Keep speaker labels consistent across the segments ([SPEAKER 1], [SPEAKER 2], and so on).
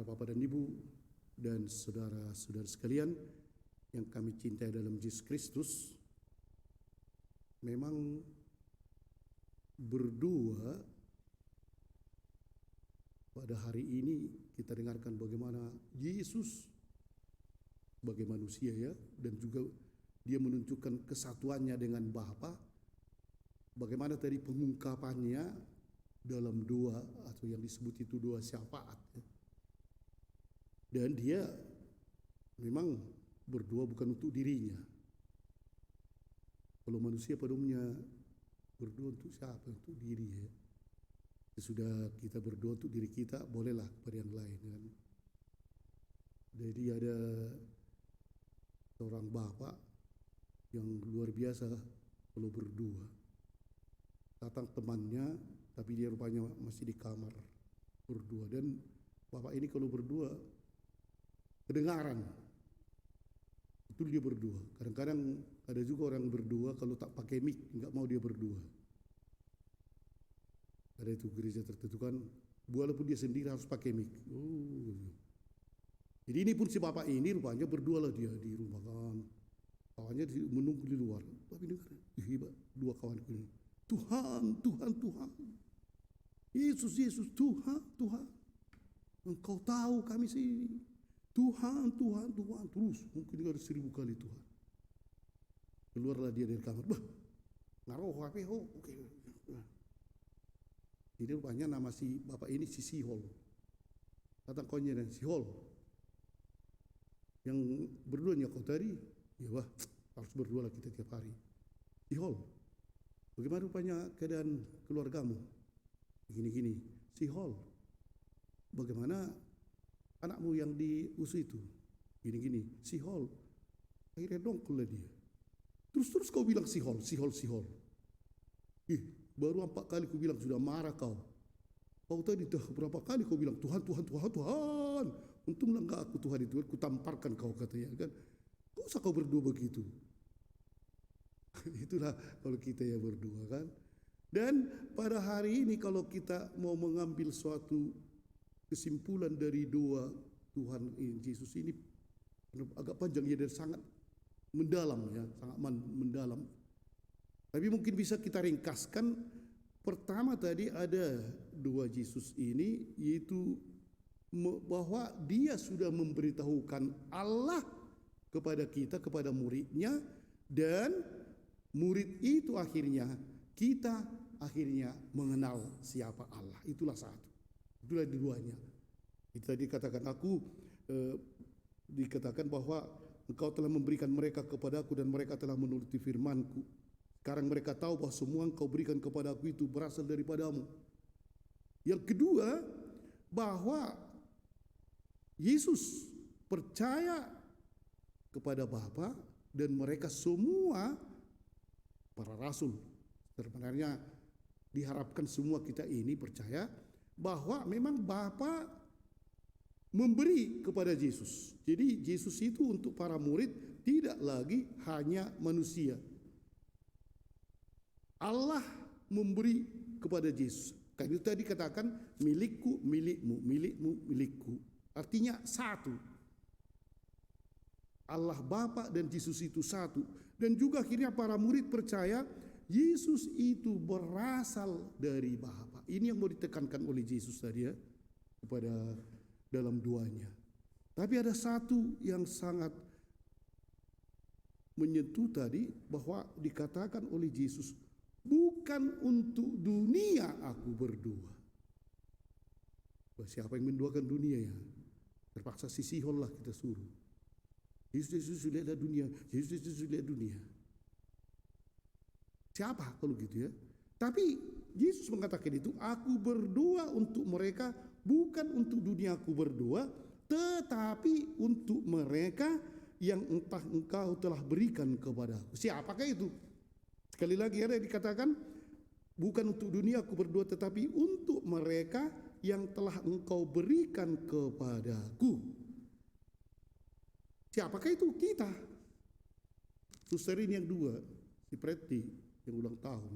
[SPEAKER 1] para bapak dan ibu dan saudara-saudara sekalian yang kami cintai dalam Yesus Kristus, memang berdua pada hari ini kita dengarkan bagaimana Yesus sebagai manusia ya, dan juga dia menunjukkan kesatuannya dengan Bapa. Bagaimana tadi pengungkapannya dalam doa atau yang disebut itu doa syafaat ya. Dan dia memang berdoa bukan untuk dirinya. Kalau manusia pada umumnya berdoa untuk siapa? Untuk diri ya. Sudah kita berdoa untuk diri kita, bolehlah kepada yang lain kan. Jadi ada seorang bapak yang luar biasa kalau berdoa. Datang temannya, tapi dia rupanya masih di kamar berdoa. Dan bapak ini kalau berdoa kedengaran, itu dia berdoa. Kadang-kadang ada juga orang berdoa kalau tak pakai mic, nggak mau dia berdoa. Ada itu gereja tertentu kan, walaupun dia sendiri harus pakai mic. Jadi ini pun si bapak ini rupanya berdoa lah dia di rumah kan. Kawannya menunggu di luar. Tapi dengar, hebat dua kawanku ini. Tuhan, Tuhan, Tuhan. Yesus, Yesus, Tuhan, Tuhan. Engkau tahu kami sih. Tuhan, Tuhan, Tuhan. Terus mungkin ada 1000 kali Tuhan. Keluarlah dia dari kamar. Bah, naruh HP. Oke. Jadi rupanya nama si bapak ini si Sihol. Datang konya dan Sihol. Yang berduanya kau tadi, ya wah harus berdua lah kita tiap hari. Sihol, bagaimana rupanya keadaan keluargamu? Gini-gini. Sihol, bagaimana anakmu yang di USU itu? Gini-gini. Sihol, akhirnya dongkol lah dia. Terus kau bilang Sihol. Baru 4 kali kau bilang sudah marah kau. Kau tadi berapa kali kau bilang Tuhan, Tuhan, Tuhan, Tuhan. Untunglah enggak aku Tuhan itu, aku tamparkan kau katanya kan. Kau usah kau berdoa begitu. Itulah kalau kita ya berdoa kan. Dan pada hari ini kalau kita mau mengambil suatu kesimpulan dari doa Tuhan Yesus ini agak panjang ya, dan sangat mendalam ya, sangat mendalam. Tapi mungkin bisa kita ringkaskan. Pertama tadi ada doa Yesus ini, yaitu bahwa dia sudah memberitahukan Allah kepada kita, kepada muridnya, dan murid itu kita akhirnya mengenal siapa Allah. Itulah satu. Itulah duanya. Itu tadi dikatakan dikatakan bahwa engkau telah memberikan mereka kepadaku dan mereka telah menuruti firman-Ku. Sekarang mereka tahu bahwa semua engkau berikan kepada aku itu berasal daripadamu. Yang kedua, bahwa Yesus percaya kepada Bapa dan mereka semua para rasul. Sebenarnya diharapkan semua kita ini percaya bahwa memang Bapa memberi kepada Yesus. Jadi Yesus itu untuk para murid tidak lagi hanya manusia. Allah memberi kepada Yesus. Kan itu tadi katakan milikku, milikmu, milikmu, milikku. Artinya satu. Allah Bapa dan Yesus itu satu. Dan juga akhirnya para murid percaya Yesus itu berasal dari Bapa. Ini yang mau ditekankan oleh Yesus tadi ya, kepada dalam doanya. Tapi ada satu yang sangat menyentuh tadi, bahwa dikatakan oleh Yesus, bukan untuk dunia aku berdoa. Siapa yang mendoakan dunia ya? Terpaksa Sihol lah kita suruh. Yesus lihatlah dunia. Yesus lihat dunia. Siapa kalau gitu ya? Tapi Yesus mengatakan itu, aku berdoa untuk mereka, bukan untuk dunia aku berdoa, tetapi untuk mereka yang entah engkau telah berikan kepada aku. Siapakah itu? Sekali lagi ada dikatakan, bukan untuk dunia aku berdoa, tetapi untuk mereka yang telah engkau berikan kepadaku. Siapakah itu? Kita. Suster ini yang dua, si Preti yang ulang tahun.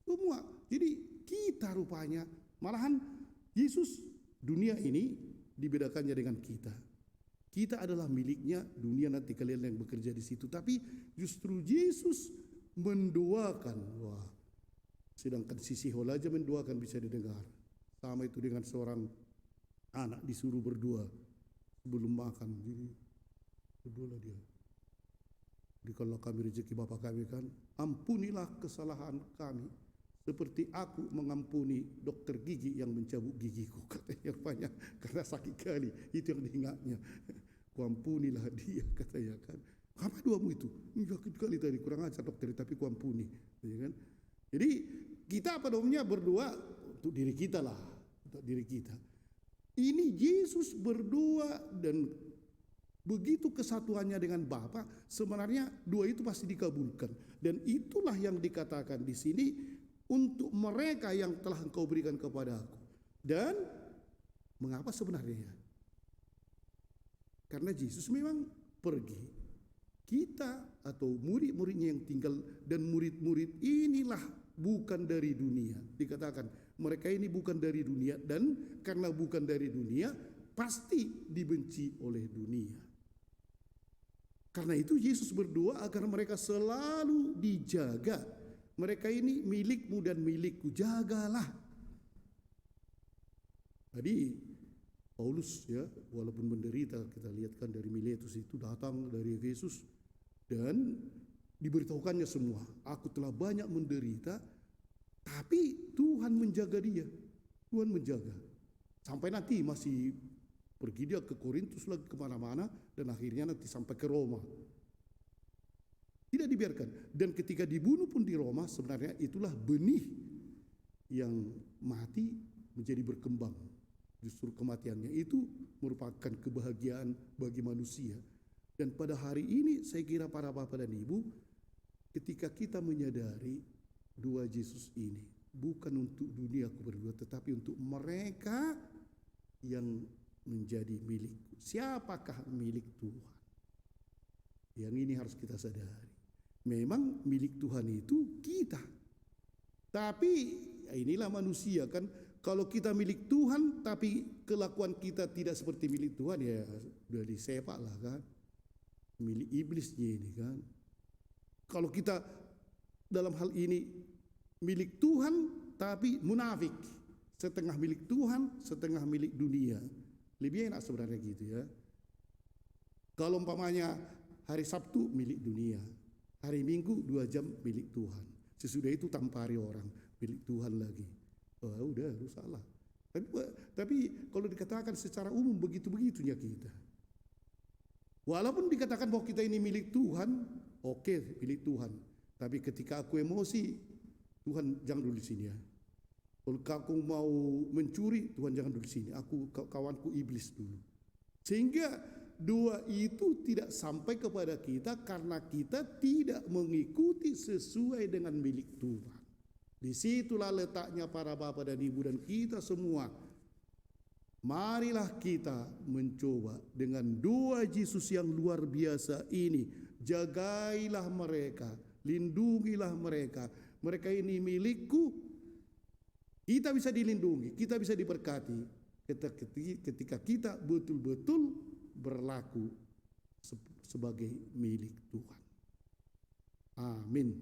[SPEAKER 1] Semua. Jadi kita rupanya, malahan Yesus dunia ini dibedakannya dengan kita. Kita adalah miliknya, dunia nanti kalian yang bekerja di situ. Tapi justru Yesus mendoakan. Wah, sedangkan sisi aja mendoakan bisa didengar. Sama itu dengan seorang anak disuruh berdoa sebelum makan. Jadi berdoalah dia. Jadi kalau kami rezeki Bapa kami kan, ampunilah kesalahan kami seperti aku mengampuni dokter gigi yang mencabut gigiku, katanya banyak karena sakit kali, itu yang diingatnya. Kuampunilah dia, katanya kan. Apa doamu itu? Sakit kali tadi, kurang ajar dokter, tapi kuampuni, ya kan? Jadi kita pada umumnya berdoa untuk diri kita lah, untuk diri kita. Ini Yesus berdoa dan begitu kesatuannya dengan Bapa, sebenarnya doa itu pasti dikabulkan. Dan itulah yang dikatakan di sini, untuk mereka yang telah Engkau berikan kepada aku. Dan mengapa sebenarnya? Karena Yesus memang pergi. Kita atau murid-muridnya yang tinggal, dan murid-murid inilah bukan dari dunia. Dikatakan mereka ini bukan dari dunia, dan karena bukan dari dunia pasti dibenci oleh dunia. Karena itu Yesus berdoa agar mereka selalu dijaga. Mereka ini milikmu dan milikku, jagalah. Tadi Paulus ya, walaupun menderita, kita lihat kan dari Miletus itu datang dari Efesus dan diberitahukannya semua, aku telah banyak menderita, tapi Tuhan menjaga dia. Tuhan menjaga. Sampai nanti masih pergi dia ke Korintus lagi, kemana-mana, dan akhirnya nanti sampai ke Roma. Tidak dibiarkan. Dan ketika dibunuh pun di Roma, sebenarnya itulah benih yang mati menjadi berkembang. Justru kematiannya itu merupakan kebahagiaan bagi manusia. Dan pada hari ini saya kira para bapak dan ibu, ketika kita menyadari doa Yesus ini bukan untuk dunia aku berdua, tetapi untuk mereka yang menjadi milikku. Siapakah milik Tuhan? Yang ini harus kita sadari. Memang milik Tuhan itu kita. Tapi inilah manusia kan, kalau kita milik Tuhan tapi kelakuan kita tidak seperti milik Tuhan, ya sudah disepak lah kan. Milik iblisnya ini kan. Kalau kita dalam hal ini milik Tuhan tapi munafik, setengah milik Tuhan, setengah milik dunia. Lebih enak sebenarnya gitu ya. Kalau umpamanya hari Sabtu milik dunia, hari Minggu 2 jam milik Tuhan. Sesudah itu tampari orang, milik Tuhan lagi. Oh, udah salah. Tapi kalau dikatakan secara umum begitu-begitunya kita. Walaupun dikatakan bahwa kita ini milik Tuhan, oke, milik Tuhan. Tapi ketika aku emosi, Tuhan jangan dulu di sini ya. Kalau aku mau mencuri, Tuhan jangan dulu di sini. Aku kawanku iblis dulu. Sehingga doa itu tidak sampai kepada kita karena kita tidak mengikuti sesuai dengan milik Tuhan. Disitulah letaknya para bapak dan ibu dan kita semua. Marilah kita mencoba dengan doa Yesus yang luar biasa ini. Jagailah mereka, lindungilah mereka. Mereka ini milikku. Kita bisa dilindungi, kita bisa diberkati ketika kita betul-betul berlaku sebagai milik Tuhan. Amin.